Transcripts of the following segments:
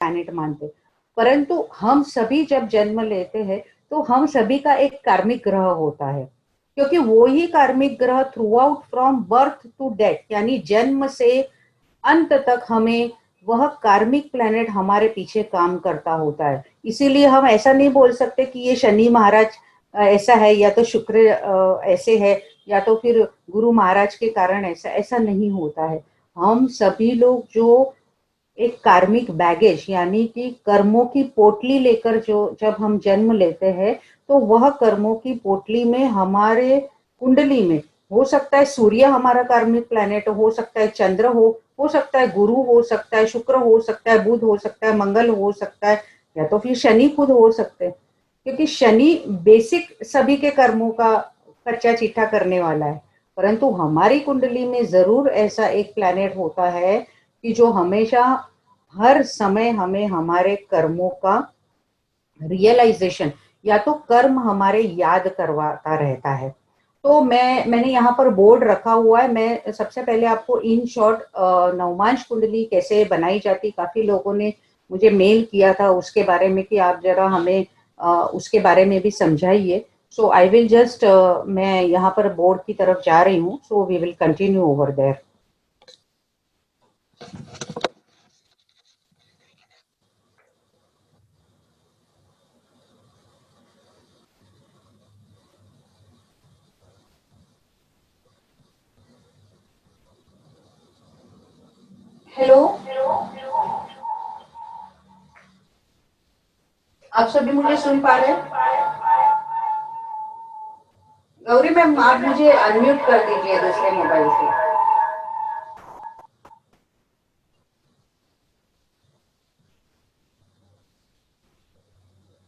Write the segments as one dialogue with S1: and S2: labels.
S1: Planet मानते, परंतु हम सभी जब जन्म लेते हैं तो हम सभी का एक कार्मिक ग्रह होता है, क्योंकि वो ही कार्मिक ग्रह throughout from birth to death यानी जन्म से अंत तक हमें वह कार्मिक प्लैनेट हमारे पीछे काम करता होता है। इसीलिए हम ऐसा नहीं बोल सकते कि ये शनि महाराज ऐसा है या तो शुक्र ऐसे है या तो फिर गुरु महाराज के कारण ऐसा नहीं होता है। हम सभी लोग जो एक कार्मिक बैगेज यानी कि कर्मों की पोटली लेकर जो जब हम जन्म लेते हैं, तो वह कर्मों की पोटली में हमारे कुंडली में हो सकता है सूर्य हमारा कार्मिक प्लैनेट हो सकता है, चंद्र हो सकता है, गुरु हो सकता है, शुक्र हो सकता है, बुध हो सकता है, मंगल हो सकता है, या तो फिर शनि खुद हो सकते हैं, क्योंकि शनि बेसिक सभी के कर्मों का कच्चा चिट्ठा करने वाला है। परंतु हमारी कुंडली में जरूर ऐसा एक प्लैनेट होता है कि जो हमेशा हर समय हमें हमारे कर्मों का रियलाइजेशन या तो कर्म हमारे याद करवाता रहता है। तो मैंने यहाँ पर बोर्ड रखा हुआ है। मैं सबसे पहले आपको इन शॉर्ट नवमांश कुंडली कैसे बनाई जाती, काफी लोगों ने मुझे मेल किया था उसके बारे में कि आप जरा हमें उसके बारे में भी समझाइए। सो आई विल जस्ट मैं यहाँ पर बोर्ड की तरफ जा रही हूँ, so we will continue over there. Hello, आप सभी मुझे सुन पा रहे हैं? गौरी मैम, आप मुझे अनम्यूट कर दीजिए दूसरे मोबाइल से।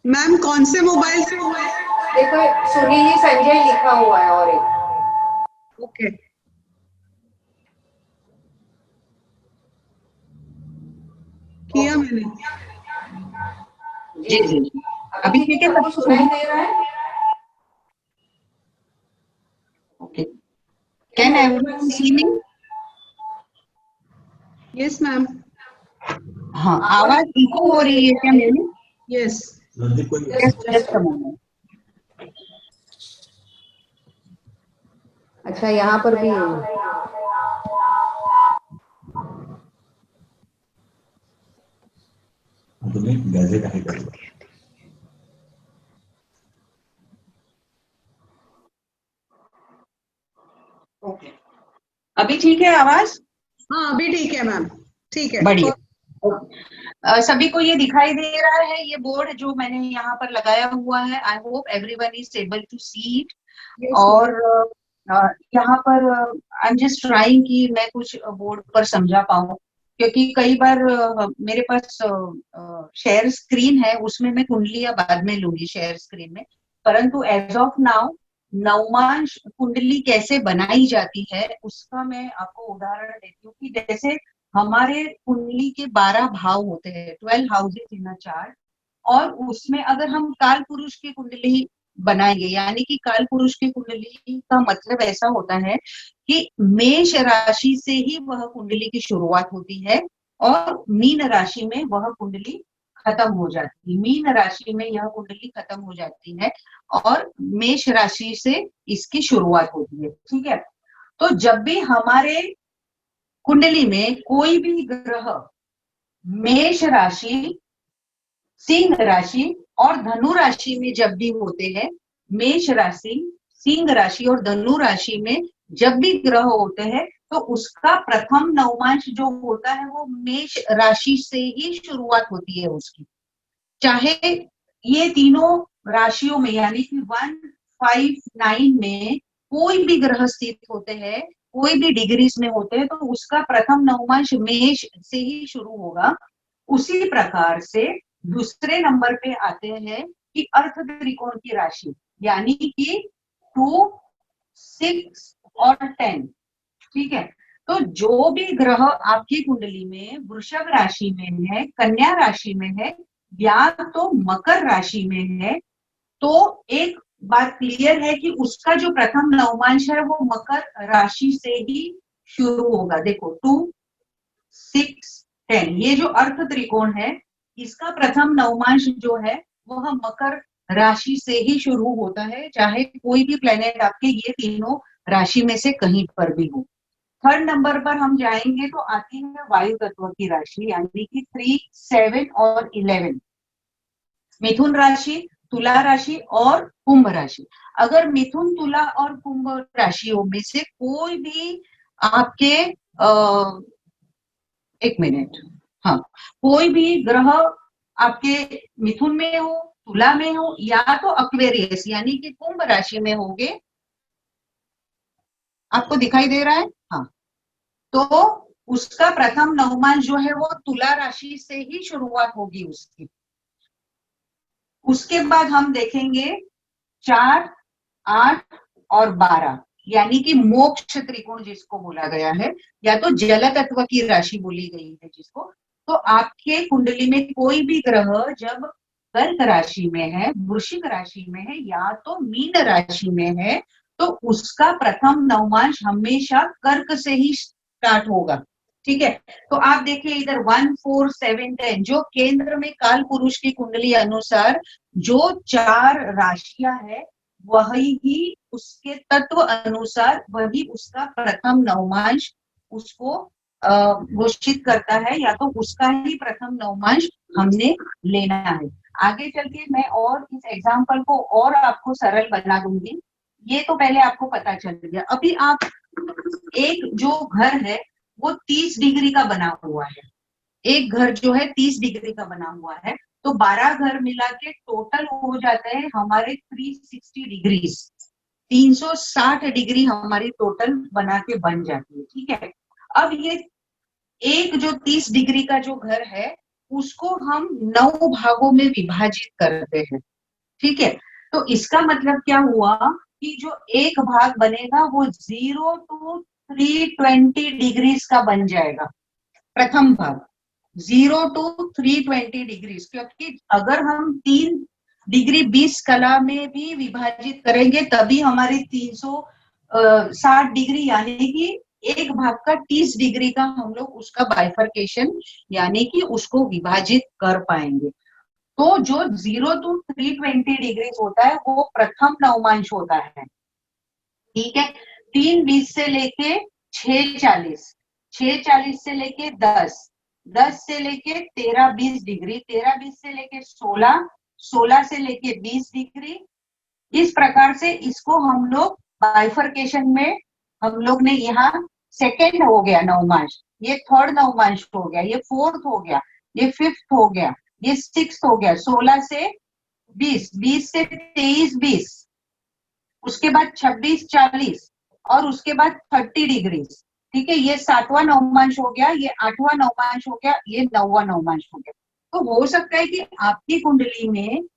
S2: मैम कौन से मोबाइल से हुआ है?
S1: देखो, सुनीली संजय लिखा हुआ है और एक।
S2: ओके, किया मैंने।
S1: जी जी, अभी ठीक है, सबको सुनाई दे रहा है? Okay, can everyone see me?
S2: Yes ma'am.
S1: हाँ, आवाज इको हो रही है क्या मेरी?
S2: यस।
S1: Just a moment. अच्छा, यहाँ पर भी
S3: गैजेट आहे का?
S1: ओके, अभी ठीक है आवाज?
S2: हाँ अभी ठीक है मैम, ठीक है,
S1: बढ़िया। सभी को ये दिखाई दे रहा है ये बोर्ड जो मैंने यहाँ पर लगाया हुआ है? I hope everyone is able to see it. और यहाँ पर आई एम जस्ट ट्राइंग कि मैं कुछ बोर्ड पर समझा पाऊँ, क्योंकि कई बार मेरे पास शेयर स्क्रीन है, उसमें मैं कुंडलियां बाद में लूंगी शेयर स्क्रीन में। परंतु एज ऑफ नाउ नवमांश कुंडली कैसे बनाई जाती है उसका मैं आपको उदाहरण देती हूँ कि जैसे हमारे कुंडली के 12 भाव होते हैं, 12 हाउसेस इन अ चार्ट, और उसमें अगर हम काल पुरुष की कुंडली बनाएंगे, यानी कि काल पुरुष की कुंडली का मतलब ऐसा होता है कि मेष राशि से ही वह कुंडली की शुरुआत होती है और मीन राशि में वह कुंडली खत्म हो जाती है। मीन राशि में यह कुंडली खत्म हो जाती है और मेष राशि से इसकी शुरुआत होती है। ठीक है, तो जब भी हमारे कुंडली में कोई भी ग्रह मेष राशि, सिंह राशि और धनु राशि में जब भी होते हैं, मेष राशि, सिंह राशि और धनु राशि में जब भी ग्रह होते हैं, तो उसका प्रथम नवमांश जो होता है वो मेष राशि से ही शुरुआत होती है उसकी। चाहे ये तीनों राशियों में यानी कि 1, 5, 9 में कोई भी ग्रह स्थित होते हैं, कोई भी डिग्रीज में होते हैं, तो उसका प्रथम नवमांश मेष से ही शुरू होगा। उसी प्रकार से दूसरे नंबर पे आते हैं कि अर्थ त्रिकोण की राशि, यानी कि 2, 6 और 10। ठीक है, तो जो भी ग्रह आपकी कुंडली में वृषभ राशि में है, कन्या राशि में है या तो मकर राशि में है, तो एक बात क्लियर है कि उसका जो प्रथम नवमांश है वो मकर राशि से ही शुरू होगा। देखो 2, 6, 10 ये जो अर्थ त्रिकोण है इसका प्रथम नवमांश जो है वह मकर राशि से ही शुरू होता है, चाहे कोई भी प्लेनेट आपके ये तीनों राशि में से कहीं पर भी हो। थर्ड नंबर पर हम जाएंगे तो आती है वायु तत्व की राशि, यानी कि 3, 7 और 11। मिथुन राशि, तुला राशि और कुंभ राशि। अगर मिथुन, तुला और कुंभ राशियों में से कोई भी आपके एक मिनट, हाँ, कोई भी ग्रह आपके मिथुन में हो, तुला में हो या तो अक्वेरियस यानी कि कुंभ राशि में होंगे, आपको दिखाई दे रहा है? हाँ, तो उसका प्रथम नवमांश जो है वो तुला राशि से ही शुरुआत होगी उसकी। उसके बाद हम देखेंगे 4, 8 और 12, यानी कि मोक्ष त्रिकोण जिसको बोला गया है, या तो जल तत्व की राशि बोली गई है जिसको। तो आपके कुंडली में कोई भी ग्रह जब कर्क राशि में है, वृश्चिक राशि में है या तो मीन राशि में है, तो उसका प्रथम नवमांश हमेशा कर्क से ही स्टार्ट होगा। ठीक है, तो आप देखिए इधर 1, 4, 7, 10 जो केंद्र में काल पुरुष की कुंडली अनुसार जो 4 राशियां है, वही ही उसके तत्व अनुसार वही उसका प्रथम नवमांश उसको घोषित करता है, या तो उसका ही प्रथम नवमांश हमने लेना है। आगे चल के मैं और इस एग्जाम्पल को और आपको सरल बना दूंगी। ये तो पहले आपको पता चल गया। अभी आप एक जो घर है वो 30 डिग्री का बना हुआ है, एक घर जो है 30 डिग्री का बना हुआ है, तो 12 घर मिला के टोटल हो जाते हैं हमारे 360 डिग्री, 360 डिग्री हमारी टोटल बना के बन जाती है। ठीक है, अब ये एक जो 30 डिग्री का जो घर है उसको हम 9 भागों में विभाजित करते हैं। ठीक है, तो इसका मतलब क्या हुआ कि जो एक भाग बनेगा वो 0 to 320 डिग्रीज का बन जाएगा, प्रथम भाग 0 to 320 डिग्रीज। क्योंकि अगर हम 3 डिग्री 20 कला में भी विभाजित करेंगे तभी हमारी 360 डिग्री यानी कि एक भाग का 30 डिग्री का हम लोग उसका बाइफर्केशन यानी कि उसको विभाजित कर पाएंगे। तो जो 0 to 320 डिग्री होता है वो प्रथम नवमांश होता है। ठीक है, 3:20 से लेके 6:40, 6:40 से लेके 10, 10 से लेके 13-20 डिग्री, 13-20 से लेके 16, 16 से लेके 20 डिग्री। इस प्रकार से इसको हम लोग बाइफर्केशन में हम लोग ने यहाँ सेकेंड हो गया नवमांश, ये थर्ड नवमांश हो गया, ये फोर्थ हो गया, ये फिफ्थ हो गया, ये सिक्स हो गया, 16 से 20, 20 से 23, 20, उसके बाद 26, 40 और उसके बाद 30 डिग्री। ठीक है, ये 7वां नवमांश हो गया, ये 8वां नवमांश हो गया, ये 9वां नवमांश हो गया। तो हो सकता है कि आपकी कुंडली में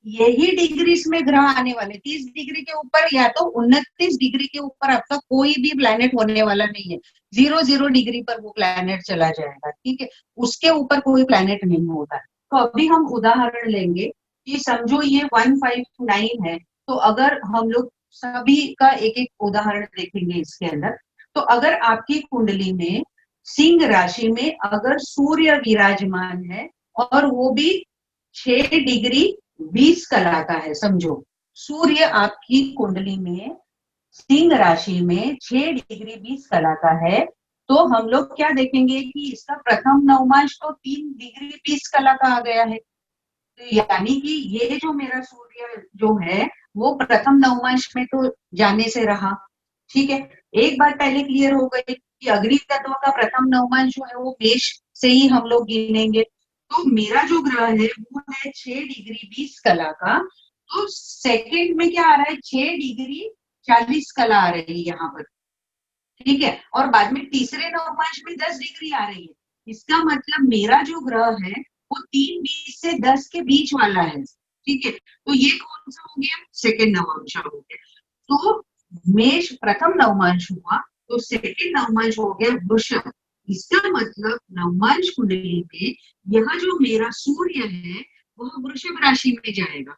S1: यही डिग्रीज में ग्रह आने वाले 30 डिग्री के ऊपर या तो 29 डिग्री के ऊपर आपका कोई भी प्लैनेट होने वाला नहीं है, 0 डिग्री पर वो प्लैनेट चला जाएगा। ठीक है, उसके ऊपर कोई प्लैनेट नहीं होता। तो अभी हम उदाहरण लेंगे कि समझो ये 159 है, तो अगर हम लोग सभी का एक एक उदाहरण देखेंगे इसके अंदर। तो अगर आपकी कुंडली में सिंह राशि में अगर सूर्य विराजमान है और वो भी 6 डिग्री 20 कला का है, समझो सूर्य आपकी कुंडली में सिंह राशि में 6 डिग्री 20 कला का है, तो हम लोग क्या देखेंगे कि इसका प्रथम नवमांश तो 3 डिग्री 20 कला का आ गया है। यानी कि ये जो मेरा सूर्य जो है वो प्रथम नवमांश में तो जाने से रहा। ठीक है, एक बात पहले क्लियर हो गई कि अग्नि तत्व का प्रथम नवमांश जो है वो मेष से ही हम लोग गिनेंगे। तो मेरा जो ग्रह है वो है 6 डिग्री 20 कला का, तो सेकंड में क्या आ रहा है 6 डिग्री 40 कला आ रही है यहाँ पर। ठीक है, और बाद में तीसरे नवमांश में 10 डिग्री आ रही है। इसका मतलब मेरा जो ग्रह है वो 3:20 से 10 के बीच वाला है। ठीक है, तो ये कौन सा हो गया, सेकेंड नवमांश हो गया। तो मेष प्रथम नवमांश हुआ, तो सेकेंड नवमांश हो गया वृषभ। इसका मतलब नवमांश कुंडली में यह जो मेरा सूर्य है वह वृषभ राशि में जाएगा।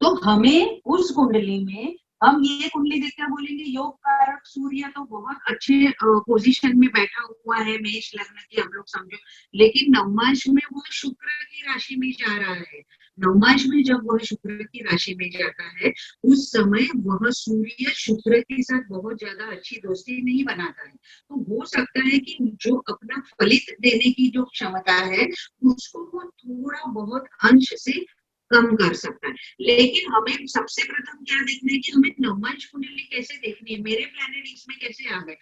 S1: तो हमें उस कुंडली में हम ये कुंडली देखकर बोलेंगे योग कारक सूर्य तो बहुत अच्छे पोजीशन में बैठा हुआ है मेष लग्न की, हम लोग समझो, लेकिन नवमांश में वो शुक्र की राशि में जा रहा है। नवमांश में जब वह शुक्र की राशि में जाता है उस समय वह सूर्य शुक्र के साथ बहुत ज्यादा अच्छी दोस्ती नहीं बनाता है। तो हो सकता है कि जो अपना फलित देने की जो क्षमता है उसको वो थोड़ा बहुत अंश से कम कर सकता है। लेकिन हमें सबसे प्रथम क्या देखना है कि हमें नवमांश कुंडली कैसे देखनी है, मेरे प्लैनेट इसमें कैसे आ गए।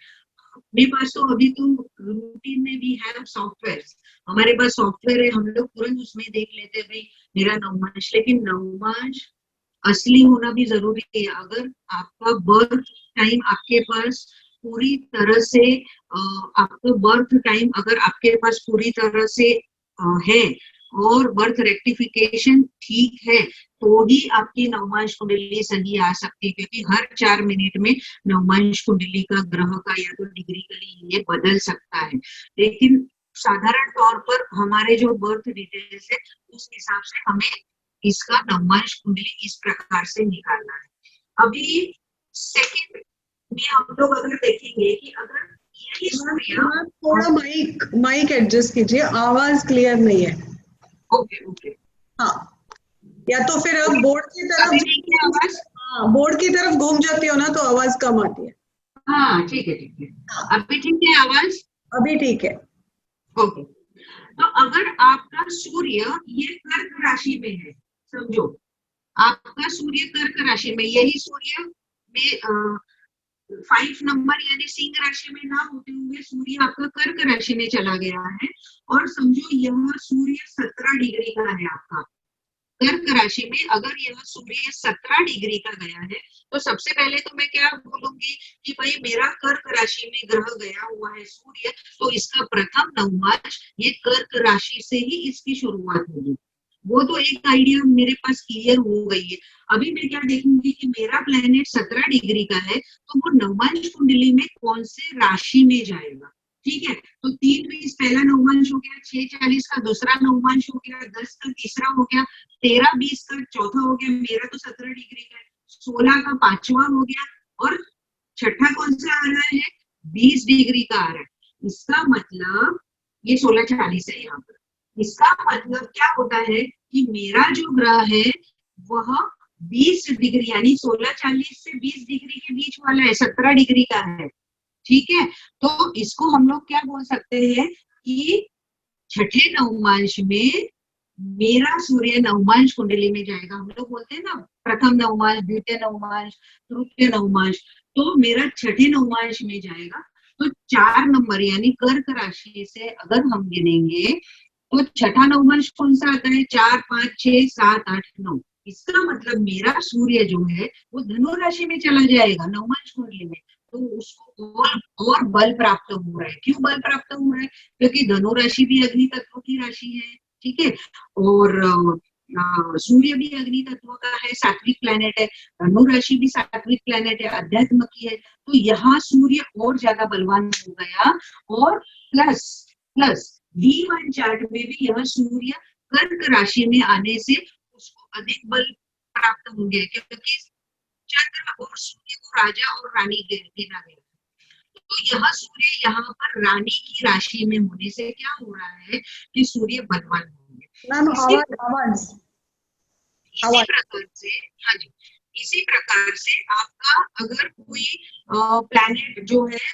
S1: अपने पास तो अभी तो रूटीन में भी है सॉफ्टवेयर, हमारे पास सॉफ्टवेयर है, हम लोग तुरंत उसमें देख लेते हैं भाई मेरा नवमांश। लेकिन नवमांश असली होना भी जरूरी है। अगर आपका बर्थ टाइम आपके पास पूरी तरह से आपका बर्थ टाइम अगर आपके पास पूरी तरह से है और बर्थ रेक्टिफिकेशन ठीक है तो ही आपकी नवमांश कुंडली सही आ सकती है, क्योंकि हर 4 मिनट में नवमांश कुंडली का ग्रह का या तो डिग्री का ये बदल सकता है। लेकिन साधारण तौर पर हमारे जो बर्थ डिटेल्स है उस हिसाब से हमें इसका नवमांश कुंडली इस प्रकार से निकालना है। अभी सेकंड में हम लोग अगर देखेंगे कि अगर यही सूर्य,
S2: थोड़ा माइक एडजस्ट कीजिए, आवाज क्लियर नहीं है।
S1: ओके
S2: हाँ, या तो फिर आप बोर्ड की तरफ, हाँ बोर्ड की तरफ घूम जाती हो ना तो आवाज कम आती है।
S1: हाँ ठीक है अभी ठीक है आवाज,
S2: अभी ठीक है।
S1: ओके। तो अगर आपका सूर्य ये कर्क राशि में है, समझो आपका सूर्य कर्क राशि में, यही सूर्य में 5 नंबर यानी सिंह राशि में ना होते हुए सूर्य आपका कर्क राशि में चला गया है, और समझो यह सूर्य 17 डिग्री का है आपका कर्क राशि में। अगर यह सूर्य 17 डिग्री का गया है तो सबसे पहले तो मैं क्या बोलूंगी कि भाई मेरा कर्क राशि में ग्रह गया हुआ है सूर्य, तो इसका प्रथम नवमांश ये कर्क राशि से ही इसकी शुरुआत होगी। वो तो एक आइडिया मेरे पास क्लियर हो गई है। अभी मैं क्या देखूंगी कि मेरा प्लेनेट 17 डिग्री का है तो वो नवमांश कुंडली में कौन से राशि में जाएगा। ठीक है, तो 3:20 पहला नवमांश हो गया, 6:40 का दूसरा नवमांश हो गया, 10 का तीसरा हो गया, 13:20 का चौथा हो गया, मेरा तो 17 डिग्री का है, 16 का पांचवा हो गया, और छठा कौन सा आ रहा है, 20 डिग्री का आ रहा है। इसका मतलब ये 16:40 है यहाँ पर। इसका मतलब क्या होता है कि मेरा जो ग्रह है वह 20 डिग्री यानी 16:40 से 20 डिग्री के बीच वाला है, 17 डिग्री का है। ठीक है, तो इसको हम लोग क्या बोल सकते हैं कि छठे नवमांश में मेरा सूर्य नवमांश कुंडली में जाएगा। हम लोग बोलते हैं ना प्रथम नवमांश, द्वितीय नवमांश, तृतीय नवमांश, तो मेरा छठे नवमांश में जाएगा। तो 4 नंबर यानी कर्क राशि से अगर हम गिनेंगे तो छठा नवमांश कौन सा आता है, 4, 5, 6, 7, 8, 9। इसका मतलब मेरा सूर्य जो है वो धनु राशि में चला जाएगा नवमांश कुंडली में, तो उसको और बल प्राप्त हो रहा है। क्यों बल प्राप्त हो रहा है, क्योंकि धनु राशि भी अग्नि तत्व की राशि है। ठीक है, और सूर्य भी अग्नि तत्व का है, सात्विक प्लेनेट है, धनु राशि भी सात्विक प्लेनेट है, अध्यात्म की है, तो यहाँ सूर्य और ज्यादा बलवान हो गया। और प्लस D1 चार्ट में भी यह सूर्य कर्क राशि में आने से उसको अधिक बल प्राप्त होंगे, क्योंकि चंद्र और सूर्य को राजा और रानी गिना गया। तो यह सूर्य यहाँ पर रानी की राशि में होने से क्या हो रहा है कि सूर्य बलवान होंगे। इसी प्रकार से आपका अगर कोई प्लैनेट जो है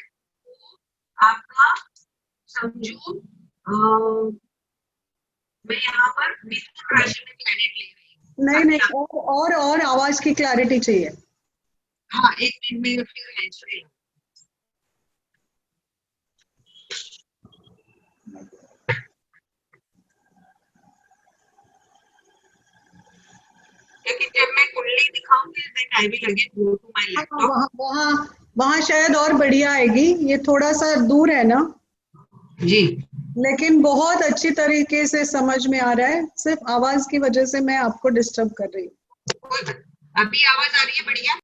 S1: वो आपका समझो मैं यहाँ पर मिथुन राशि में प्लैनेट ले रही हूँ।
S2: नहीं और आवाज की क्लैरिटी चाहिए।
S1: हाँ, एक मिनट में फिर हैंड्स फ्री। क्योंकि जब मैं कुंडली दिखाऊंगी then I will again go to my laptop.
S2: वहाँ शायद और बढ़िया आएगी, ये थोड़ा सा दूर है ना
S1: जी,
S2: लेकिन बहुत अच्छी तरीके से समझ में आ रहा है, सिर्फ आवाज की वजह से मैं आपको डिस्टर्ब कर रही हूँ।
S1: अभी आवाज आ रही है बढ़िया।